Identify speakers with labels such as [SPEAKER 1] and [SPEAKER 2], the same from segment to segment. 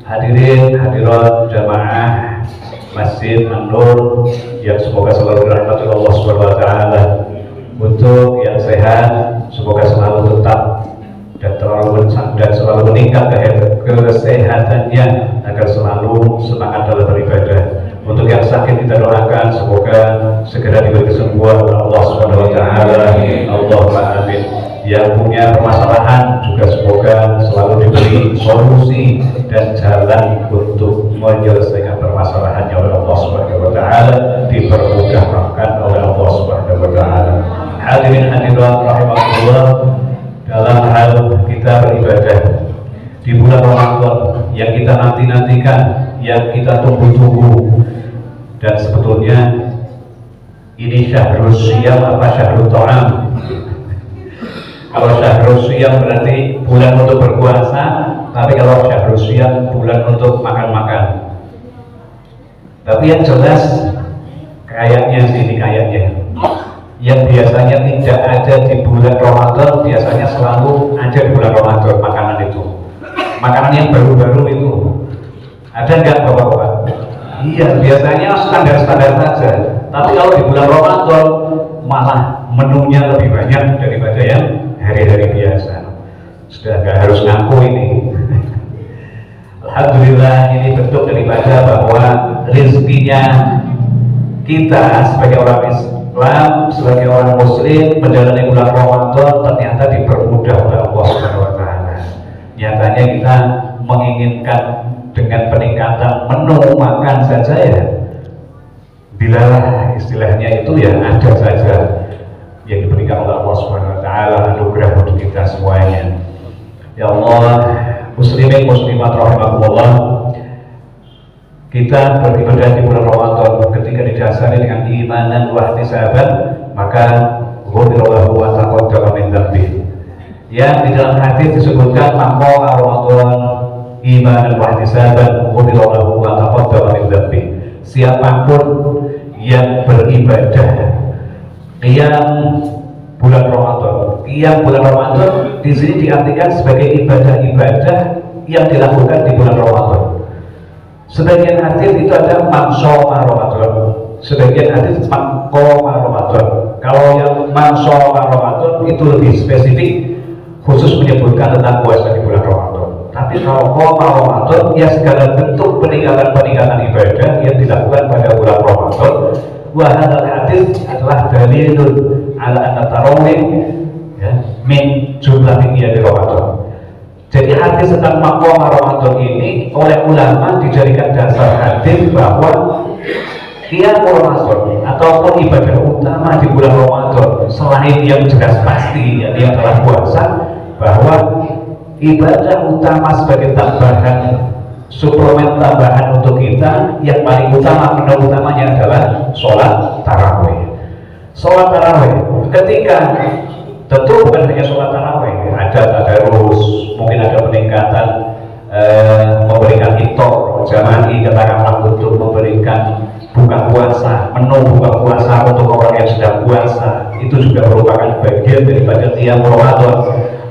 [SPEAKER 1] Hadirin hadirat jamaah Masjid An-Nur yang semoga selalu dirahmati Allah Subhanahu wa taala. Untuk yang sehat semoga selalu tetap dan selalu meningkat kesehatannya agar selalu semangat dalam beribadah. Untuk yang sakit kita doakan semoga segera diberi kesembuhan oleh Allah Subhanahu wa taala. Allahumma amin. Yang punya permasalahan juga semoga selalu diberi solusi dan jalan untuk menyelesaikan permasalahannya oleh Allah Subhanahu wa taala, dipermudahkan oleh Allah Subhanahu wa taala. Hadirin hadirat rahimakumullah, dalam hal kita beribadah di bulan Ramadan yang kita nanti-nantikan, yang kita tunggu-tunggu, dan sebetulnya ini syahrul syiyam apa syahrul ta'am? Kalau syahrul syiyam berarti bulan untuk berpuasa, tapi kalau syahrul syiyam bulan untuk makan-makan. Tapi yang jelas kayaknya sini yang biasanya tidak ada di bulan Ramadan biasanya selalu ada di bulan Ramadan makanan itu. Makanan yang baru-baru itu ada nggak bapak-bapak? Iya, biasanya standar-standar saja. Tapi kalau di bulan Ramadan malah menunya lebih banyak daripada yang hari-hari biasa. Sudah nggak harus ngaku ini. Alhamdulillah, ini bentuk daripada bahwa rezekinya kita sebagai orang Islam, sebagai orang Muslim menjalani bulan Ramadan ternyata dipermudah oleh Allah Subhanahu wa taala. Nyatanya kita menginginkan dengan peningkatan menu makan saja ya, bilalah istilahnya itu ya ada saja yang diberikan oleh Allah Subhanahu wa taala, anugerah untuk kita semuanya. Ya Allah, muslimin muslimat rahimakumullah, kita beribadah di bulan Ramadan ketika didasari dengan imanan wa ihtisaban, maka ghufirallahu wa taqaddama min dzambi. Yang di dalam hadis disebutkan maqam Ramadan imanan wa ihtisaban ghufirallahu wa taqaddama min dzambi. Siapapun yang beribadah qiyam bulan Ramadan di sini diartikan sebagai ibadah-ibadah yang dilakukan di bulan Ramadan. Sebagian hadis itu ada mansoma Ramadan, sebagian hadis maqama Ramadan. Kalau yang mansoma Ramadan itu lebih spesifik, khusus menyebutkan tentang puasa di bulan Ramadan. Tapi kalau qama Ramadan ya segala bentuk peningkatan ibadah yang dilakukan pada bulan Ramadan. Wa hadzal hadis adalah dalilun ala anna tarawih ya min jumlah qiyam Ramadan. Jadi hadis tentang maqam Ramadan ini oleh ulama dijadikan dasar hadis bahwa qiyam Ramadan ataupun ibadah utama di bulan Ramadan selain yang jelas pasti yang telah puasa, bahwa ibadah utama sebagai tambahan, suplemen tambahan untuk kita yang paling utama, menu utamanya adalah sholat tarawih. Sholat tarawih ketika tentu bukan hanya sholat tarawih, ada tadarus, mungkin ada peningkatan memberikan iftar jama'i, katakanlah untuk memberikan buka puasa, menu buka puasa untuk orang yang sedang puasa, itu juga merupakan bagian daripada qiyam Ramadan.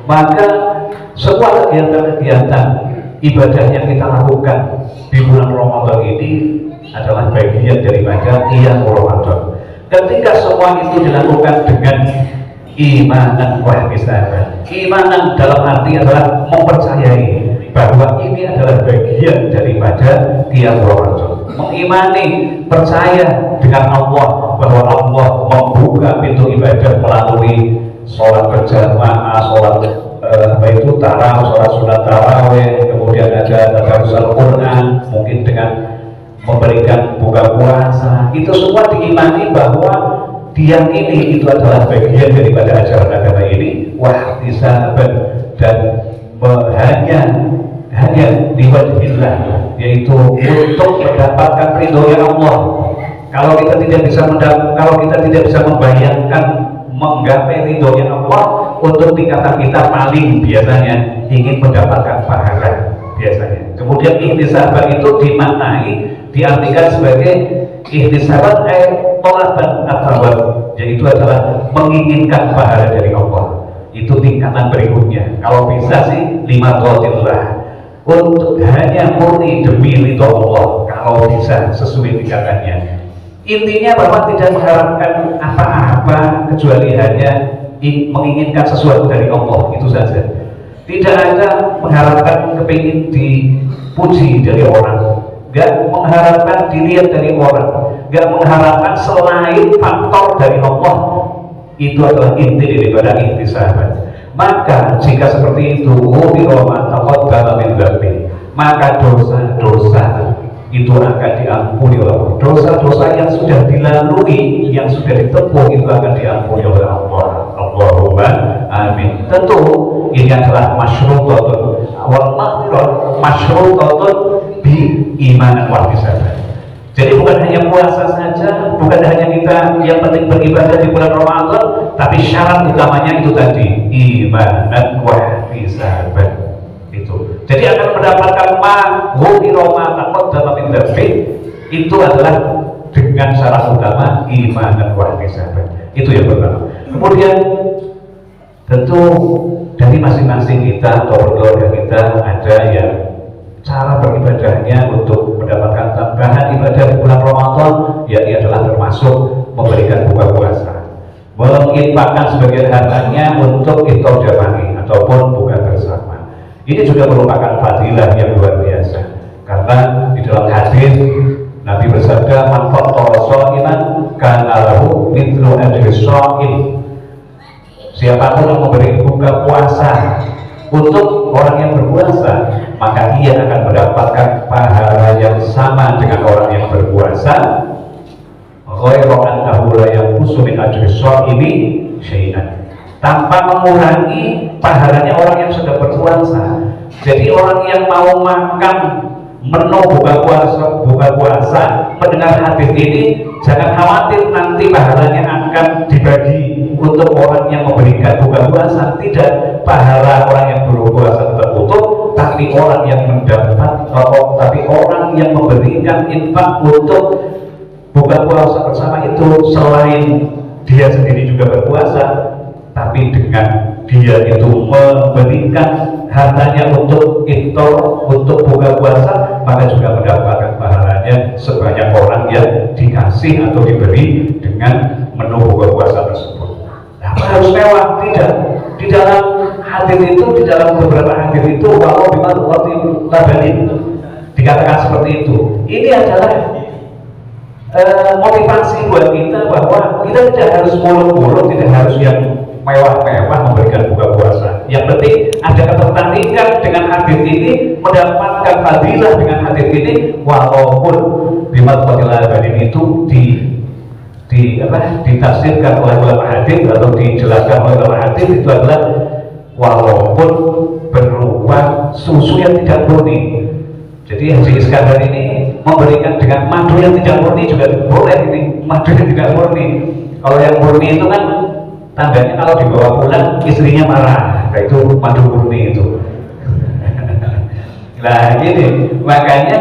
[SPEAKER 1] Maka semua kegiatan-kegiatan ibadah yang kita lakukan di bulan Ramadan ini adalah bagian daripada qiyam Ramadan. Ketika semua itu dilakukan dengan imanan wa ihtisaban. Imanan dalam arti adalah mempercayai bahwa ini adalah bagian daripada qiyam Ramadan. Mengimani, percaya dengan Allah bahwa Allah membuka pintu ibadah melalui sholat berjamaah, sholat sholat sunat tarawih, kemudian ada tadarus Al-Quran, mungkin dengan memberikan buka puasa. Itu semua diimani bahwa diyakini itu adalah bagian daripada ajaran agama ini, wahtisaban, dan hanya diwajibkan, yaitu untuk mendapatkan ridhonya Allah. Kalau kita tidak bisa membayangkan menggapai ridhonya Allah, untuk tingkatan kita paling biasanya ingin mendapatkan pahala biasanya. Kemudian ihtisaban itu dimaknai, diartikan sebagai ihtisaban tolaban at-thawab, yaitu adalah menginginkan pahala dari Allah. Itu tingkatan berikutnya. Kalau bisa sih 5 dhatillah, untuk hanya murni demi ridho Allah kalau bisa sesuai tingkatannya. Intinya bahwa tidak mengharapkan apa-apa kecuali hanya menginginkan sesuatu dari Allah, itu saja. Tidak ada mengharapkan kepingin dipuji dari orang, gak mengharapkan dilihat dari orang, gak mengharapkan selain faktor dari Allah. Itu adalah inti daripada intisab. Maka jika seperti itu, maka dosa-dosa itu akan diampuni oleh Allah. Dosa-dosa yang sudah dilalui, yang sudah ditempuh itu akan diampuni oleh Allah. Allahumma amin. Tentu ini adalah masyrutatun wal maghfirah masyrutatun bi iman wal ihsan. Jadi bukan hanya puasa saja, bukan hanya kita yang penting beribadah di bulan Ramadan, tapi syarat utamanya itu tadi, iman dan ihsan. Itu. Jadi akan mendapatkan ma takut dalam interview itu adalah dengan syarat utama iman dan ihsan. Itu yang pertama. Kemudian tentu dari masing-masing kita atau keluarga kita ada yang cara beribadahnya untuk mendapatkan tambahan ibadah di bulan Ramadan, yakni adalah termasuk memberikan buka puasa, menginfakkan sebagian hartanya untuk iftar jamaah ataupun buka bersama. Ini juga merupakan fadilah yang luar biasa, karena di dalam hadis Nabi bersabda, man fattara sha'iman kana lahu mithlu ajri sha'im. Siapapun yang memberi buka puasa untuk orang yang berpuasa, maka ia akan mendapatkan pahala yang sama dengan orang yang berpuasa. Ghairu annahu la yanqusu min ajri shaimi syai'an, tanpa mengurangi pahalanya orang yang sudah berpuasa. Jadi orang yang mau makan menu buka puasa mendengar hadis ini, jangan khawatir nanti pahalanya akan dibagi untuk orang yang memberikan buka puasa. Tidak, pahala orang yang berpuasa tetap utuh, tapi orang yang tapi orang yang memberikan infak untuk buka puasa bersama itu, selain dia sendiri juga berpuasa, tapi dengan dia itu memberikan hartanya untuk iftar, untuk buka puasa, maka juga mendapatkan pahalanya sebanyak orang yang dikasih atau diberi dengan menu buka puasa tersebut. Nah, harus mewah? Tidak. Di dalam hadis itu, di dalam beberapa hadis itu, walau bimadzatin tabanin dikatakan seperti itu. Ini adalah motivasi buat kita bahwa kita tidak harus muluk-muluk, tidak harus yang mewah-mewah memberikan buka puasa. Yang penting ada ketertarikan dengan hadis ini, mendapatkan fadilah dengan hadis ini, walaupun bimadzatil tabanin itu ditafsirkan oleh ulama hadis atau dijelaskan oleh ulama hadis, itu adalah walaupun berupa susu yang tidak murni. Jadi Haji Iskandar ini memberikan dengan madu yang tidak murni juga boleh. Ini madu yang tidak murni. Kalau yang murni itu kan tandanya kalau dibawa pulang istrinya marah, nah itu madu murni itu. Nah gini, makanya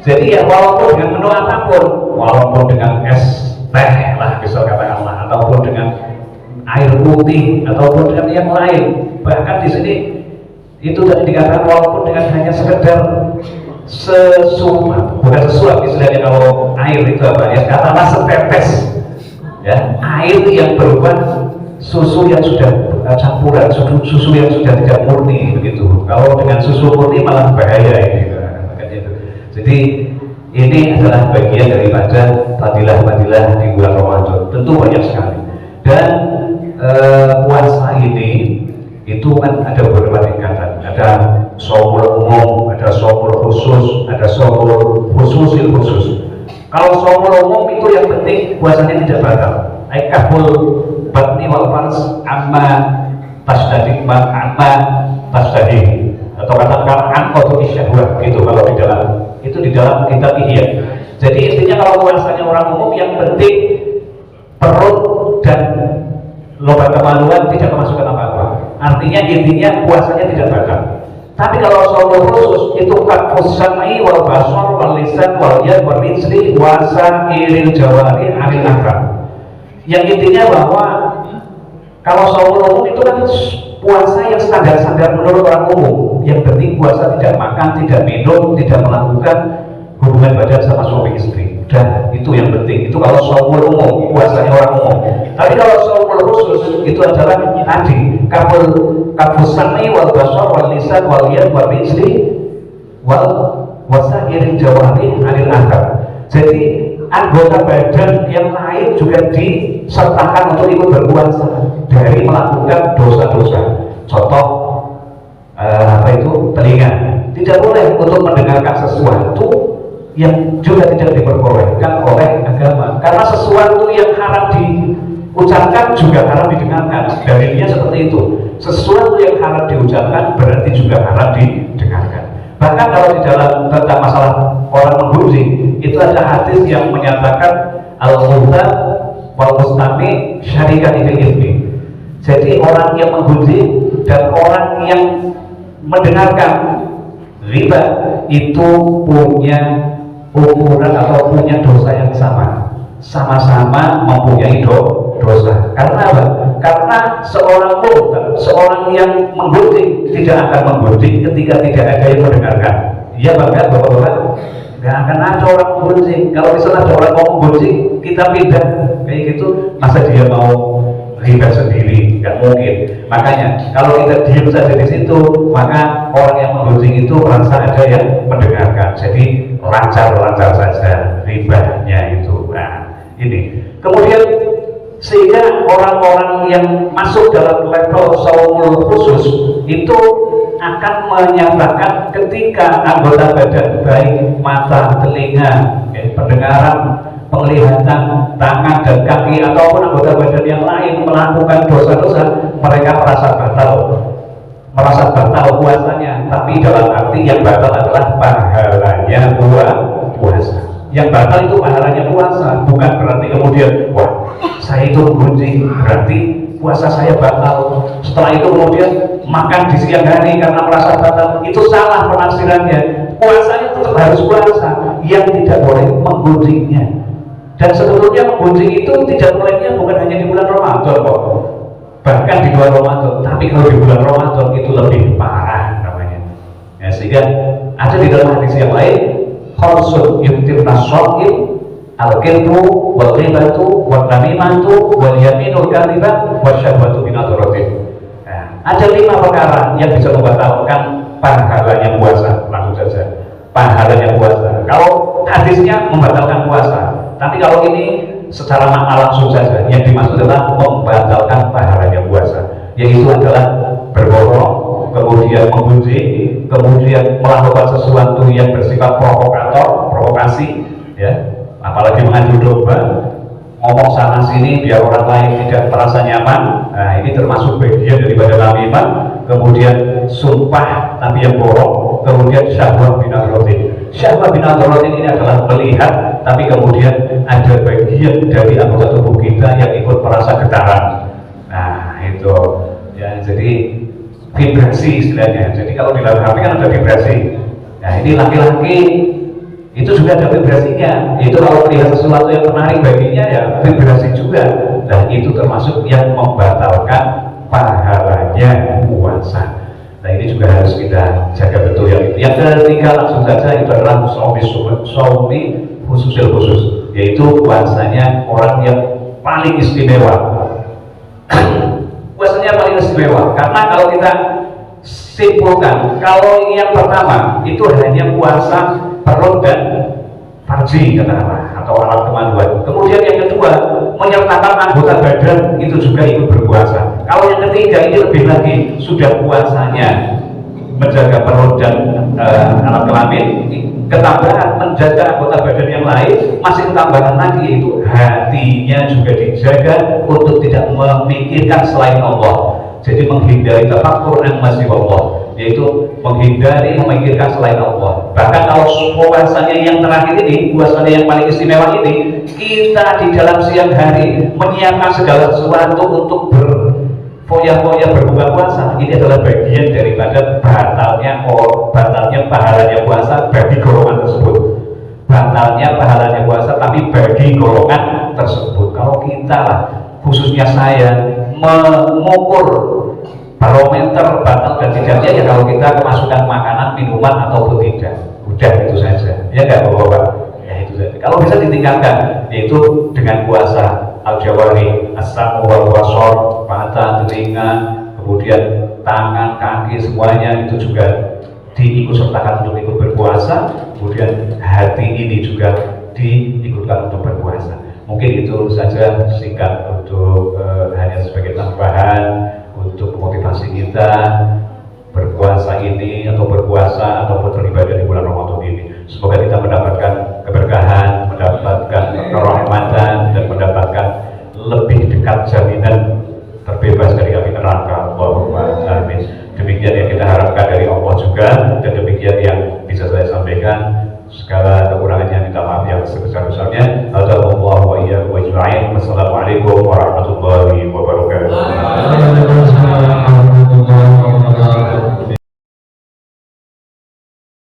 [SPEAKER 1] jadi ya walaupun dengan menu apapun, walaupun dengan es teh lah bisa katakanlah, ataupun dengan air putih, ataupun dengan yang lain, bahkan di sini itu tadi dikatakan walaupun dengan hanya sekedar sesuap, bukan sesuap istilahnya, kalau air itu apa ya, katakanlah setetes ya, air yang berupa susu yang sudah campuran, susu yang sudah tidak murni begitu. Kalau dengan susu murni malah bahaya ini. Jadi ini adalah bagian daripada fadilah-fadilah di bulan Ramadan. Tentu banyak sekali. Dan puasa ini itu kan ada beberapa tingkatan. Ada shaumul umum, ada shaumul khusus, ada shaumul khususil khusus. Kalau shaumul umum itu yang penting puasanya tidak batal. Aikaful batni wal fars amma tasdadik man amma tasdadik, atau katakan anqatu isyahwah gitu kalau di dalam kitab Ihya. Jadi intinya kalau puasanya orang umum yang penting perut dan lubang kemaluan tidak kemasukan apa-apa. Artinya intinya puasanya tidak batal. Tapi kalau shaumul khusus itu kafus sam'i wal basar wal lisan wal yad wal rijli wa sa'iril jawari 'anil akal. Yang intinya bahwa kalau shaumul umum itu kan puasa yang standar-standar menurut orang umum, yang penting puasa tidak makan, tidak minum, tidak melakukan hubungan badan sama suami istri. Dan itu yang penting. Itu kalau shaumul umum, puasanya orang umum. Tapi kalau shaumul khusus itu adalah tadi kaful sami wal basar wal lisan wal yad wal rijli wal wasairi jawari anil akhar. Jadi anggota badan yang lain juga disertakan untuk ikut berpuasa dari melakukan dosa-dosa. Contoh telinga tidak boleh untuk mendengarkan sesuatu yang juga tidak diperbolehkan oleh agama, karena sesuatu yang haram diucapkan juga haram didengarkan. Dalilnya seperti itu, sesuatu yang haram diucapkan berarti juga haram didengarkan. Bahkan kalau di dalam tentang masalah orang menggunjing, itu ada hadis yang menyatakan al-muhtar wal mustami syarikan ilmi. Jadi orang yang menggunjing dan orang yang mendengarkan riba itu punya ukuran atau punya dosa yang sama-sama mempunyai dosa. Karena apa? Karena seorang muhtar, seorang yang menggunjing tidak akan menggunjing ketika tidak ada yang mendengarkan. Iya banget bapak-bapak, nggak akan ada orang menggunjing. Kalau misalnya ada orang mau menggunjing, kita pindah kayak gitu, masa dia mau riba sendiri? Nggak mungkin. Makanya kalau kita diam saja di situ, maka orang yang menggunjing itu merasa ada yang mendengarkan. Jadi lancar-lancar saja ribanya itu. Nah, ini kemudian sehingga orang-orang yang masuk dalam level shaumul khusus itu akan menyatakan ketika anggota badan baik mata, telinga, pendengaran, penglihatan, tangan dan kaki ataupun anggota badan yang lain melakukan dosa-dosa, mereka merasa batal puasanya. Tapi dalam arti yang batal adalah pahalanya puasa. Yang batal itu pahalanya puasa, bukan berarti kemudian wah saya itu menggunjing berarti puasa saya batal. Setelah itu kemudian makan di siang hari karena merasa batal, itu salah penafsirannya. Puasanya tetap harus puasa, yang tidak boleh menggunjingnya. Dan sebetulnya menggunjing itu tidak bolehnya bukan hanya di bulan Ramadan kok, bahkan di luar Ramadan. Tapi kalau di bulan Ramadan itu lebih parah namanya. Ya, sehingga ada di dalam hadis yang lain, khamsun yuktirna shaim al-qirbu wal ghibatu wal namimatu wal yaminul kadhiba wasyahwatu binadaratin. Ada 5 perkara yang bisa membatalkan pahalanya puasa. Langsung saja, pahalanya puasa. Kalau hadisnya membatalkan puasa, tapi kalau ini secara makna langsung saja, yang dimaksud adalah membatalkan pahalanya puasa, yaitu adalah berbohong, kemudian menggunjing, kemudian melakukan sesuatu yang bersifat provokasi, ya, apalagi mengadu domba, ngomong sana sini biar orang lain tidak merasa nyaman. Nah, ini termasuk bagian daripada namimah. Kemudian sumpah tapi yang bohong. Kemudian syahwat binadrotin. Syahwat binadrotin ini adalah melihat, tapi kemudian ada bagian dari anggota tubuh kita yang ikut merasa getaran. Nah, itu ya, jadi vibrasi istilahnya. Jadi kalau di dalam HP kan ada vibrasi. Nah, ini laki-laki itu juga ada vibrasinya. Itu kalau melihat sesuatu yang menarik baginya ya vibrasi juga. Dan itu termasuk yang membatalkan pahalanya puasa. Nah, ini juga harus kita jaga betul ya. Yang ketiga langsung saja itu adalah shaumi khusus, yaitu puasanya orang yang paling istimewa. Puasanya paling istimewa karena kalau kita simpulkan, kalau yang pertama itu hanya puasa perut dan farji katakanlah, atau alat kemaluan. Kemudian yang kedua menyertakan anggota badan itu juga ikut berpuasa. Kalau yang ketiga ini lebih lagi, sudah puasanya menjaga perut dan alat kelamin, ketambahan menjaga anggota badan yang lain, masih tambahan lagi itu hatinya juga dijaga untuk tidak memikirkan selain Allah. Jadi menghindari tafakkur yang masih Allah, yaitu menghindari memikirkan selain Allah. Bahkan kalau puasanya yang terakhir ini, puasanya yang paling istimewa ini, kita di dalam siang hari menyiapkan segala sesuatu untuk berfoya-foya berbuka puasa. Ini adalah bagian daripada batalnya pahalanya puasa bagi golongan tersebut. Batalnya pahalanya puasa tapi bagi golongan tersebut. Kalau kita lah, khususnya saya, mengukur barometer batal dan tidaknya ya kalau kita kemasukan makanan, minuman ataupun tidak, udah itu saja, ya nggak bapak-bapak, ya itu saja. Kalau bisa ditingkatkan, yaitu dengan puasa al-jawari, as-samu wal basar, mata, telinga, kemudian tangan, kaki, semuanya itu juga diikut sertakan untuk ikut berpuasa, kemudian hati ini juga diikutkan untuk berpuasa. Mungkin itu saja singkat untuk hanya sebagai tambahan untuk memotivasi kita berpuasa ini atau berpuasa ataupun beribadah di bulan Ramadan ini. Semoga kita mendapatkan keberkahan, mendapatkan kerahmatan dan mendapatkan lebih dekat jaminan terbebas dari api neraka. Allahumma amin. Demikian yang kita harapkan dari Allah juga, dan demikian yang bisa saya sampaikan. Segala kekurangannya minta maaf yang sebesar-besarnya. Assalamualaikum warahmatullahi wabarakatuh.